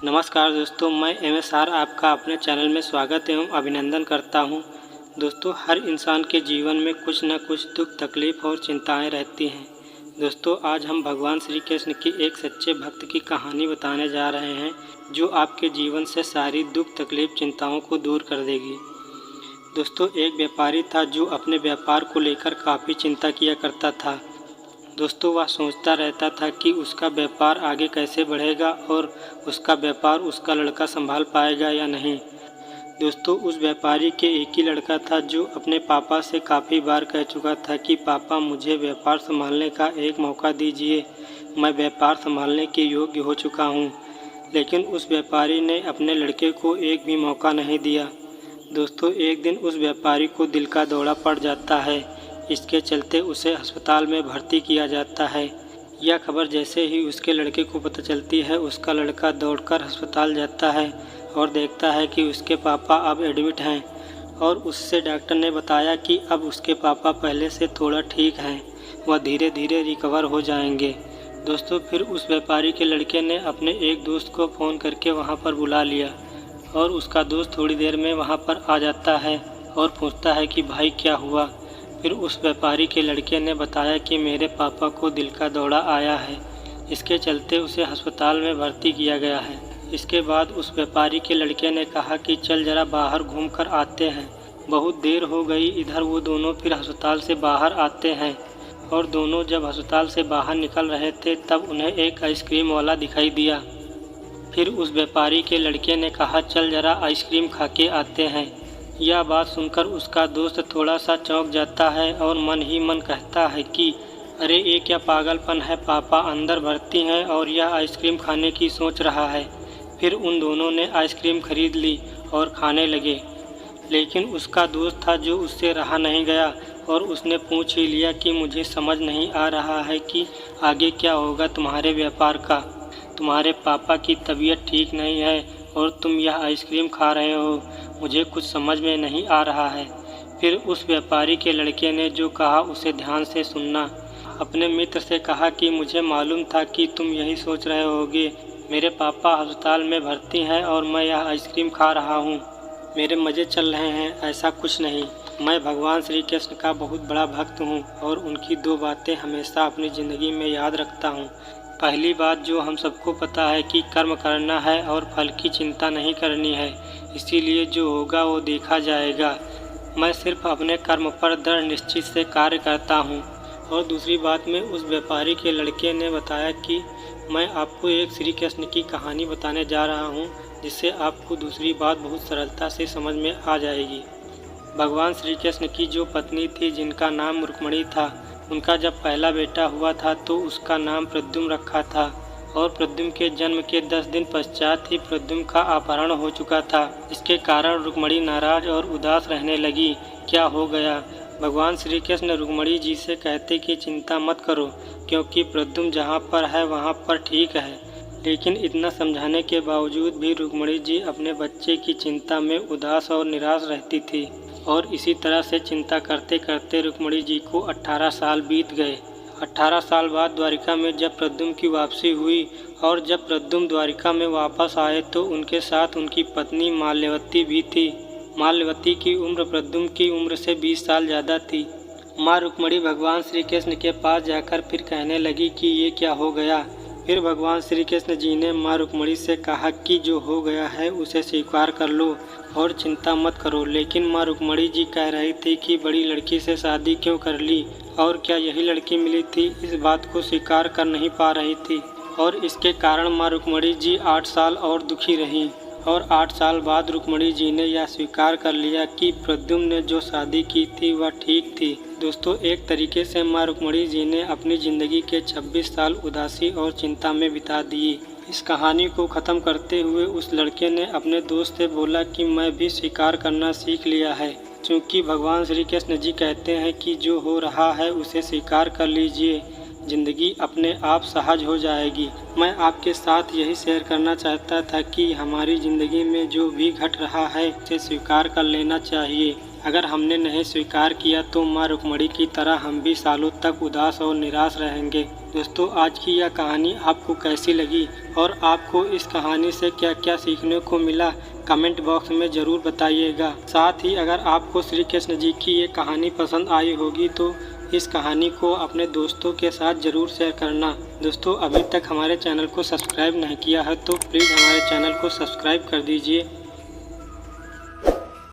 नमस्कार दोस्तों, मैं एमएसआर आपका अपने चैनल में स्वागत एवं अभिनंदन करता हूं। दोस्तों, हर इंसान के जीवन में कुछ न कुछ दुख, तकलीफ़ और चिंताएं रहती हैं। दोस्तों, आज हम भगवान श्री कृष्ण की एक सच्चे भक्त की कहानी बताने जा रहे हैं, जो आपके जीवन से सारी दुख, तकलीफ़, चिंताओं को दूर कर देगी। दोस्तों, एक व्यापारी था जो अपने व्यापार को लेकर काफ़ी चिंता किया करता था। दोस्तों, वह सोचता रहता था कि उसका व्यापार आगे कैसे बढ़ेगा और उसका व्यापार उसका लड़का संभाल पाएगा या नहीं। दोस्तों, उस व्यापारी के एक ही लड़का था जो अपने पापा से काफ़ी बार कह चुका था कि पापा, मुझे व्यापार संभालने का एक मौका दीजिए, मैं व्यापार संभालने के योग्य हो चुका हूँ। लेकिन उस व्यापारी ने अपने लड़के को एक भी मौका नहीं दिया। दोस्तों, एक दिन उस व्यापारी को दिल का दौरा पड़ जाता है। इसके चलते उसे अस्पताल में भर्ती किया जाता है। यह खबर जैसे ही उसके लड़के को पता चलती है, उसका लड़का दौड़कर अस्पताल जाता है और देखता है कि उसके पापा अब एडमिट हैं और उससे डॉक्टर ने बताया कि अब उसके पापा पहले से थोड़ा ठीक हैं, वह धीरे धीरे रिकवर हो जाएंगे। दोस्तों, फिर उस व्यापारी के लड़के ने अपने एक दोस्त को फ़ोन करके वहाँ पर बुला लिया और उसका दोस्त थोड़ी देर में वहाँ पर आ जाता है और पूछता है कि भाई क्या हुआ। फिर उस व्यापारी के लड़के ने बताया कि मेरे पापा को दिल का दौरा आया है, इसके चलते उसे अस्पताल में भर्ती किया गया है। इसके बाद उस व्यापारी के लड़के ने कहा कि चल जरा बाहर घूम कर आते हैं। बहुत देर हो गई। इधर वो दोनों फिर अस्पताल से बाहर आते हैं और दोनों जब अस्पताल से बाहर निकल रहे थे तब उन्हें एक आइसक्रीम वाला दिखाई दिया। फिर उस व्यापारी के लड़के ने कहा चल जरा आइसक्रीम खा के आते हैं। यह बात सुनकर उसका दोस्त थोड़ा सा चौंक जाता है और मन ही मन कहता है कि अरे ये क्या पागलपन है, पापा अंदर भर्ती हैं और यह आइसक्रीम खाने की सोच रहा है। फिर उन दोनों ने आइसक्रीम खरीद ली और खाने लगे। लेकिन उसका दोस्त था जो उससे रहा नहीं गया और उसने पूछ ही लिया कि मुझे समझ नहीं आ रहा है कि आगे क्या होगा तुम्हारे व्यापार का। तुम्हारे पापा की तबीयत ठीक नहीं है और तुम यह आइसक्रीम खा रहे हो, मुझे कुछ समझ में नहीं आ रहा है। फिर उस व्यापारी के लड़के ने जो कहा उसे ध्यान से सुनना। अपने मित्र से कहा कि मुझे मालूम था कि तुम यही सोच रहे होगे, मेरे पापा अस्पताल में भर्ती हैं और मैं यह आइसक्रीम खा रहा हूँ, मेरे मज़े चल रहे हैं। ऐसा कुछ नहीं, मैं भगवान श्री कृष्ण का बहुत बड़ा भक्त हूँ और उनकी दो बातें हमेशा अपनी ज़िंदगी में याद रखता हूँ। पहली बात जो हम सबको पता है कि कर्म करना है और फल की चिंता नहीं करनी है, इसीलिए जो होगा वो देखा जाएगा। मैं सिर्फ अपने कर्म पर दृढ़ निश्चित से कार्य करता हूँ। और दूसरी बात में उस व्यापारी के लड़के ने बताया कि मैं आपको एक श्री कृष्ण की कहानी बताने जा रहा हूँ, जिससे आपको दूसरी बात बहुत सरलता से समझ में आ जाएगी। भगवान श्री कृष्ण की जो पत्नी थी, जिनका नाम रुक्मिणी था, उनका जब पहला बेटा हुआ था तो उसका नाम प्रद्युम्न रखा था और प्रद्युम्न के जन्म के 10 दिन पश्चात ही प्रद्युम्न का अपहरण हो चुका था। इसके कारण रुक्मिणी नाराज और उदास रहने लगी। क्या हो गया? भगवान श्री कृष्ण रुक्मिणी जी से कहते कि चिंता मत करो, क्योंकि प्रद्युम्न जहाँ पर है वहाँ पर ठीक है। लेकिन इतना समझाने के बावजूद भी रुक्मिणी जी अपने बच्चे की चिंता में उदास और निराश रहती थी और इसी तरह से चिंता करते करते रुक्मिणी जी को 18 साल बीत गए। 18 साल बाद द्वारिका में जब प्रद्युम्न की वापसी हुई और जब प्रद्युम्न द्वारिका में वापस आए तो उनके साथ उनकी पत्नी माल्यवती भी थी। माल्यवती की उम्र प्रद्युम्न की उम्र से 20 साल ज़्यादा थी। माँ रुक्मिणी भगवान श्री कृष्ण के पास जाकर फिर कहने लगी कि ये क्या हो गया। फिर भगवान श्री कृष्ण जी ने माँ रुक्मिणी से कहा कि जो हो गया है उसे स्वीकार कर लो और चिंता मत करो। लेकिन माँ रुक्मिणी जी कह रही थी कि बड़ी लड़की से शादी क्यों कर ली और क्या यही लड़की मिली थी, इस बात को स्वीकार कर नहीं पा रही थी और इसके कारण माँ रुक्मिणी जी 8 साल और दुखी रहीं। और 8 साल बाद रुक्मिणी जी ने यह स्वीकार कर लिया कि प्रद्युम्न ने जो शादी की थी वह ठीक थी। दोस्तों, एक तरीके से माँ रुक्मिणी जी ने अपनी ज़िंदगी के 26 साल उदासी और चिंता में बिता दिए। इस कहानी को ख़त्म करते हुए उस लड़के ने अपने दोस्त से बोला कि मैं भी स्वीकार करना सीख लिया है, क्योंकि भगवान श्री कृष्ण जी कहते हैं कि जो हो रहा है उसे स्वीकार कर लीजिए, ज़िंदगी अपने आप सहज हो जाएगी। मैं आपके साथ यही शेयर करना चाहता था कि हमारी ज़िंदगी में जो भी घट रहा है उसे स्वीकार कर लेना चाहिए अगर हमने नहीं स्वीकार किया तो माँ रुक्मणी की तरह हम भी सालों तक उदास और निराश रहेंगे। दोस्तों, आज की यह कहानी आपको कैसी लगी और आपको इस कहानी से क्या क्या सीखने को मिला, कमेंट बॉक्स में ज़रूर बताइएगा। साथ ही अगर आपको श्री कृष्ण जी की ये कहानी पसंद आई होगी तो इस कहानी को अपने दोस्तों के साथ ज़रूर शेयर करना। दोस्तों, अभी तक हमारे चैनल को सब्सक्राइब नहीं किया है तो प्लीज़ हमारे चैनल को सब्सक्राइब कर दीजिए